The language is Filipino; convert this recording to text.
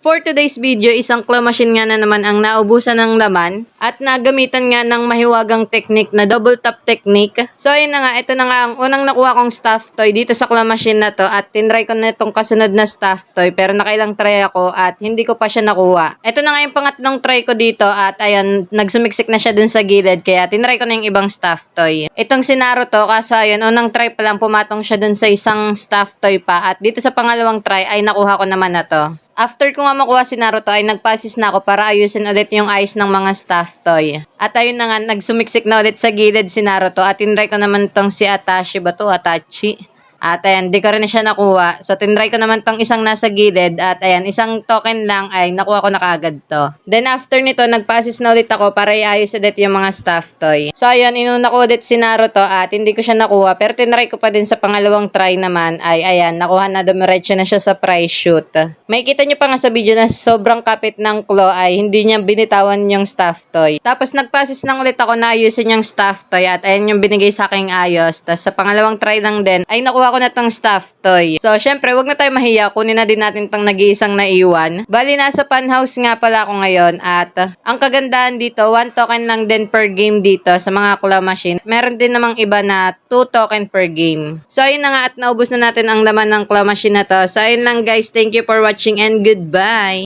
For today's video, isang claw machine nga na naman ang naubusan ng laman at nagamitan nga ng mahiwagang technique na double tap technique. So ayun na nga, ito na nga ang unang nakuha kong stuffed toy dito sa claw machine na to at tinry ko na itong kasunod na stuffed toy pero nakailang try ako at hindi ko pa siya nakuha. Ito na nga yung pangatlong try ko dito at ayun, nagsumiksik na siya dun sa gilid kaya tinry ko na yung ibang stuffed toy. Itong si Naruto, kaso ayun, unang try pa lang pumatong siya dun sa isang stuffed toy pa at dito sa pangalawang try ay nakuha ko naman na to. After ko nga makuha si Naruto ay nagpasis na ako para ayusin ulit yung eyes ng mga stuffed toy. At ayun na nga, nagsumiksik na ulit sa gilid si Naruto at tinry ko naman tong si Atashi ba to? Atachi. At ayan, di ko rin na siya nakuha. So, tinry ko naman tong isang nasa gilid. At ayan, isang token lang ay nakuha ko na kagad to. Then, after nito, nagpasis na ulit ako para iayos ulit yung mga stuffed toy. So, ayan, inuna ko ulit si Naruto at hindi ko siya nakuha. Pero tinry ko pa din sa pangalawang try naman ay ayan, nakuha na, dumiretso na siya sa prize shoot. May kita nyo pa nga sa video na sobrang kapit ng claw ay hindi niya binitawan yung stuffed toy. Tapos, nagpasis lang ulit ako na ayusin yung stuffed toy at ayan yung binigay sa aking ayos. Tapos, sa pangalawang try lang din ay nakuha ko na tong stuffed toy. So, syempre, wag na tayo mahiya. Kunin na din natin tong nag-iisang naiwan. Bali, nasa funhouse nga pala ako ngayon at ang kagandahan dito, 1 token lang din per game dito sa mga claw machine. Meron din namang iba na 2 token per game. So, ayun na nga at naubos na natin ang laman ng claw machine na to. So, ayun lang guys. Thank you for watching and goodbye!